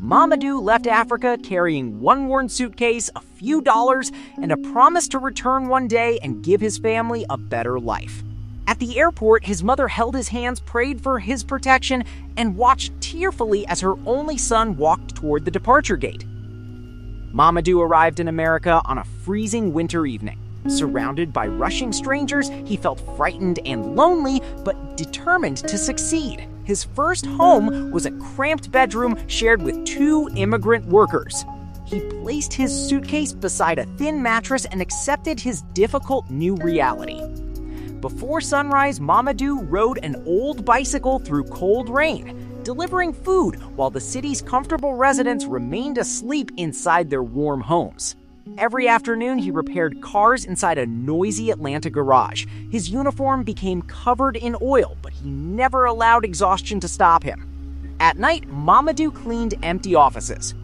Mamadou left Africa carrying one worn suitcase, a few dollars, and a promise to return one day and give his family a better life. At the airport, his mother held his hands, prayed for his protection, and watched tearfully as her only son walked toward the departure gate. Mamadou arrived in America on a freezing winter evening. Surrounded by rushing strangers, he felt frightened and lonely, but determined to succeed. His first home was a cramped bedroom shared with two immigrant workers. He placed his suitcase beside a thin mattress and accepted his difficult new reality. Before sunrise, Mamadou rode an old bicycle through cold rain, delivering food while the city's comfortable residents remained asleep inside their warm homes. Every afternoon, he repaired cars inside a noisy Atlanta garage. His uniform became covered in oil, but he never allowed exhaustion to stop him. At night, Mamadou cleaned empty offices.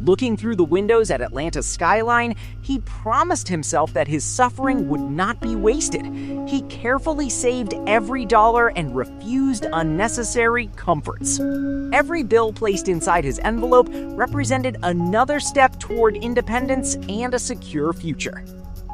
Looking through the windows at Atlanta's skyline, he promised himself that his suffering would not be wasted. He carefully saved every dollar and refused unnecessary comforts. Every bill placed inside his envelope represented another step toward independence and a secure future.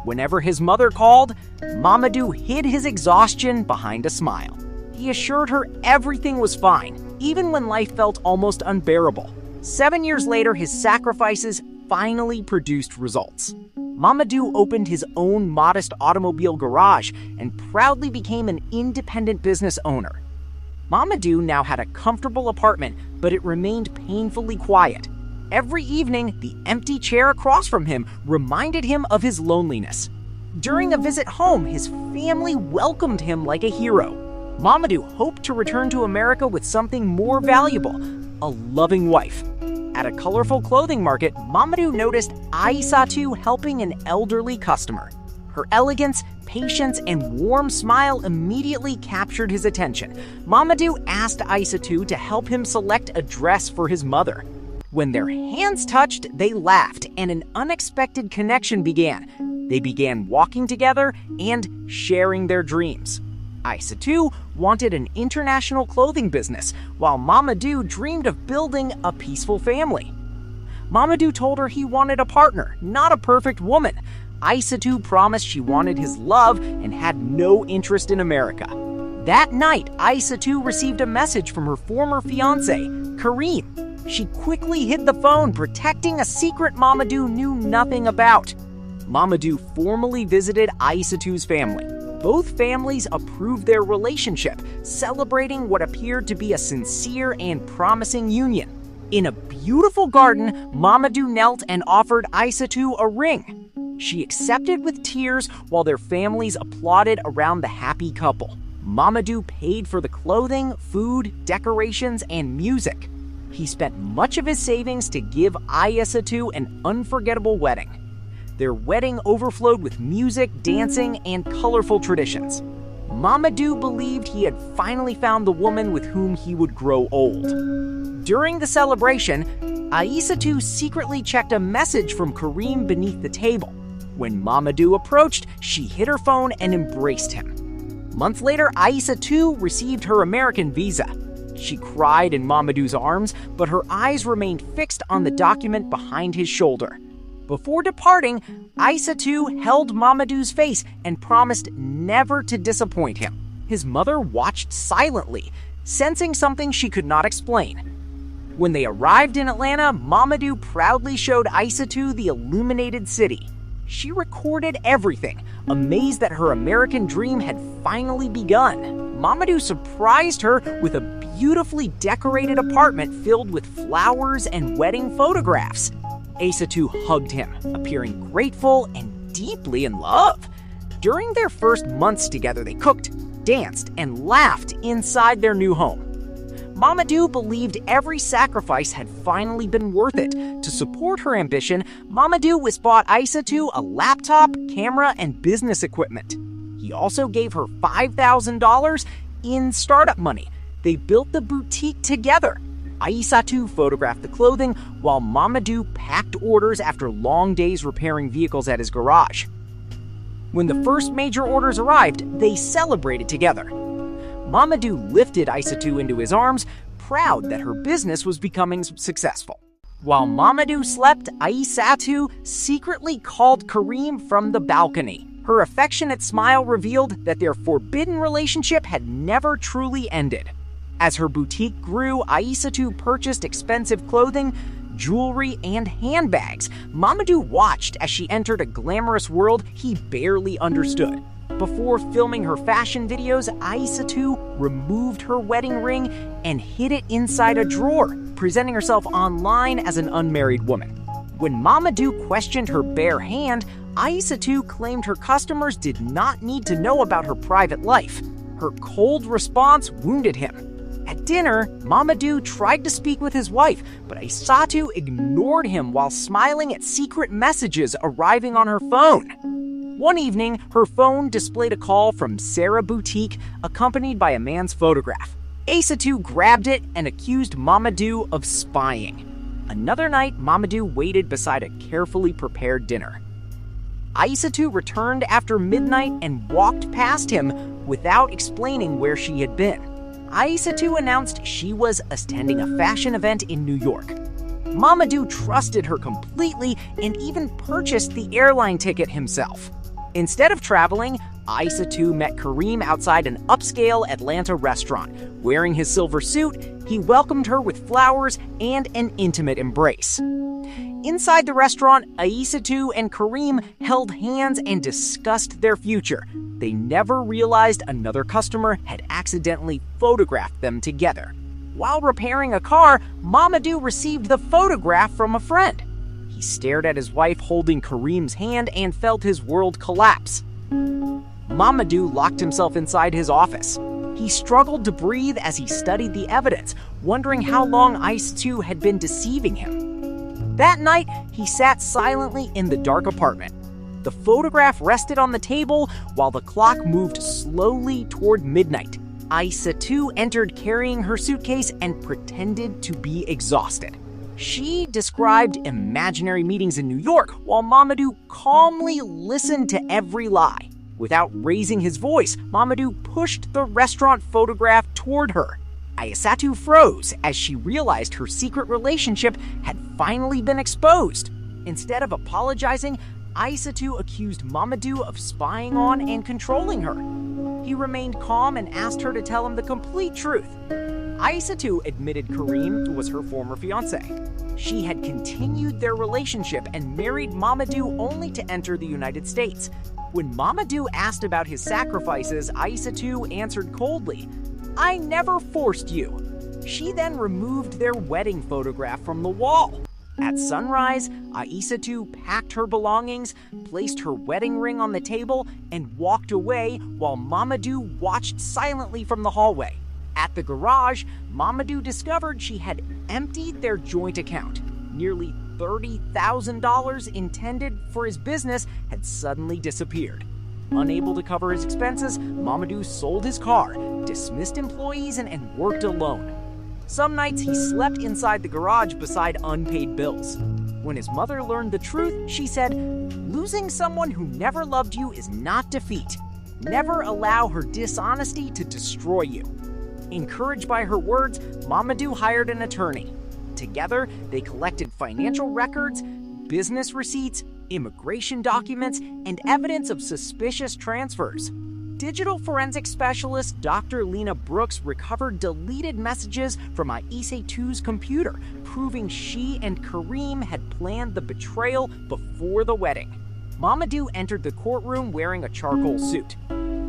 Whenever his mother called, Mamadou hid his exhaustion behind a smile. He assured her everything was fine, even when life felt almost unbearable. 7 years later, his sacrifices finally produced results. Mamadou opened his own modest automobile garage and proudly became an independent business owner. Mamadou now had a comfortable apartment, but it remained painfully quiet. Every evening, the empty chair across from him reminded him of his loneliness. During a visit home, his family welcomed him like a hero. Mamadou hoped to return to America with something more valuable, a loving wife. At a colorful clothing market, Mamadou noticed Aïssatou helping an elderly customer. Her elegance, patience, and warm smile immediately captured his attention. Mamadou asked Aïssatou to help him select a dress for his mother. When their hands touched, they laughed, and an unexpected connection began. They began walking together and sharing their dreams. Aïssatou wanted an international clothing business, while Mamadou dreamed of building a peaceful family. Mamadou told her he wanted a partner, not a perfect woman. Aïssatou promised she wanted his love and had no interest in America. That night, Aïssatou received a message from her former fiancé, Karim. She quickly hid the phone, protecting a secret Mamadou knew nothing about. Mamadou formally visited Aïssatou's family. Both families approved their relationship, celebrating what appeared to be a sincere and promising union. In a beautiful garden, Mamadou knelt and offered Aïssatou a ring. She accepted with tears while their families applauded around the happy couple. Mamadou paid for the clothing, food, decorations, and music. He spent much of his savings to give Aïssatou an unforgettable wedding. Their wedding overflowed with music, dancing, and colorful traditions. Mamadou believed he had finally found the woman with whom he would grow old. During the celebration, Aïssatou secretly checked a message from Karim beneath the table. When Mamadou approached, she hid her phone and embraced him. Months later, Aïssatou received her American visa. She cried in Mamadou's arms, but her eyes remained fixed on the document behind his shoulder. Before departing, Aïssatou held Mamadou's face and promised never to disappoint him. His mother watched silently, sensing something she could not explain. When they arrived in Atlanta, Mamadou proudly showed Aïssatou the illuminated city. She recorded everything, amazed that her American dream had finally begun. Mamadou surprised her with a beautifully decorated apartment filled with flowers and wedding photographs. Aïssatou hugged him, appearing grateful and deeply in love. During their first months together, they cooked, danced, and laughed inside their new home. Mamadou believed every sacrifice had finally been worth it. To support her ambition, Mamadou bought Aïssatou a laptop, camera, and business equipment. He also gave her $5,000 in startup money. They built the boutique together. Aïssatou photographed the clothing, while Mamadou packed orders after long days repairing vehicles at his garage. When the first major orders arrived, they celebrated together. Mamadou lifted Aïssatou into his arms, proud that her business was becoming successful. While Mamadou slept, Aïssatou secretly called Karim from the balcony. Her affectionate smile revealed that their forbidden relationship had never truly ended. As her boutique grew, Aïssatou purchased expensive clothing, jewelry, and handbags. Mamadou watched as she entered a glamorous world he barely understood. Before filming her fashion videos, Aïssatou removed her wedding ring and hid it inside a drawer, presenting herself online as an unmarried woman. When Mamadou questioned her bare hand, Aïssatou claimed her customers did not need to know about her private life. Her cold response wounded him. At dinner, Mamadou tried to speak with his wife, but Aïssatou ignored him while smiling at secret messages arriving on her phone. One evening, her phone displayed a call from Sarah Boutique, accompanied by a man's photograph. Aïssatou grabbed it and accused Mamadou of spying. Another night, Mamadou waited beside a carefully prepared dinner. Aïssatou returned after midnight and walked past him without explaining where she had been. Aïssatou announced she was attending a fashion event in New York. Mamadou trusted her completely and even purchased the airline ticket himself. Instead of traveling, Aïssatou met Karim outside an upscale Atlanta restaurant. Wearing his silver suit, he welcomed her with flowers and an intimate embrace. Inside the restaurant, Aïssatou and Karim held hands and discussed their future. They never realized another customer had accidentally photographed them together. While repairing a car, Mamadou received the photograph from a friend. He stared at his wife holding Karim's hand and felt his world collapse. Mamadou locked himself inside his office. He struggled to breathe as he studied the evidence, wondering how long Aïssatou had been deceiving him. That night, he sat silently in the dark apartment. The photograph rested on the table while the clock moved slowly toward midnight. Aïssatou entered carrying her suitcase and pretended to be exhausted. She described imaginary meetings in New York, while Mamadou calmly listened to every lie. Without raising his voice, Mamadou pushed the restaurant photograph toward her. Aïssatou froze as she realized her secret relationship had finally been exposed. Instead of apologizing, Aïssatou accused Mamadou of spying on and controlling her. He remained calm and asked her to tell him the complete truth. Aïssatou admitted Karim was her former fiancé. She had continued their relationship and married Mamadou only to enter the United States. When Mamadou asked about his sacrifices, Aïssatou answered coldly, "I never forced you." She then removed their wedding photograph from the wall. At sunrise, Aïssatou packed her belongings, placed her wedding ring on the table, and walked away while Mamadou watched silently from the hallway. At the garage, Mamadou discovered she had emptied their joint account. Nearly $30,000 intended for his business had suddenly disappeared. Unable to cover his expenses, Mamadou sold his car, dismissed employees, and worked alone. Some nights he slept inside the garage beside unpaid bills. When his mother learned the truth, she said, "Losing someone who never loved you is not defeat. Never allow her dishonesty to destroy you." Encouraged by her words, Mamadou hired an attorney. Together, they collected financial records, business receipts, immigration documents, and evidence of suspicious transfers. Digital forensic specialist Dr. Lena Brooks recovered deleted messages from Aïssatou's computer, proving she and Karim had planned the betrayal before the wedding. Mamadou entered the courtroom wearing a charcoal suit.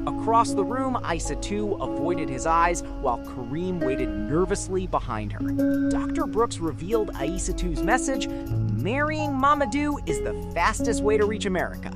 Across the room, Aïssatou avoided his eyes while Karim waited nervously behind her. Dr. Brooks revealed Aïssatou's message, "Marrying Mamadou is the fastest way to reach America."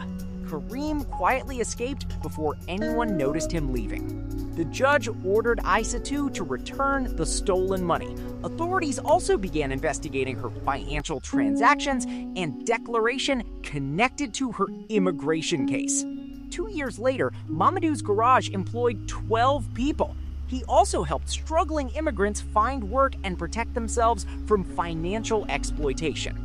Karim quietly escaped before anyone noticed him leaving. The judge ordered Aïssatou to return the stolen money. Authorities also began investigating her financial transactions and declaration connected to her immigration case. 2 years later, Mamadou's garage employed 12 people. He also helped struggling immigrants find work and protect themselves from financial exploitation.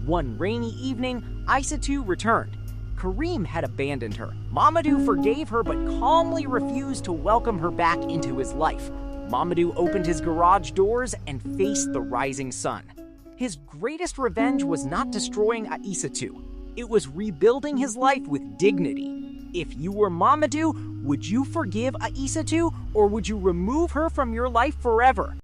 One rainy evening, Aïssatou returned. Karim had abandoned her. Mamadou forgave her but calmly refused to welcome her back into his life. Mamadou opened his garage doors and faced the rising sun. His greatest revenge was not destroying Aïssatou. It was rebuilding his life with dignity. If you were Mamadou, would you forgive Aïssatou or would you remove her from your life forever?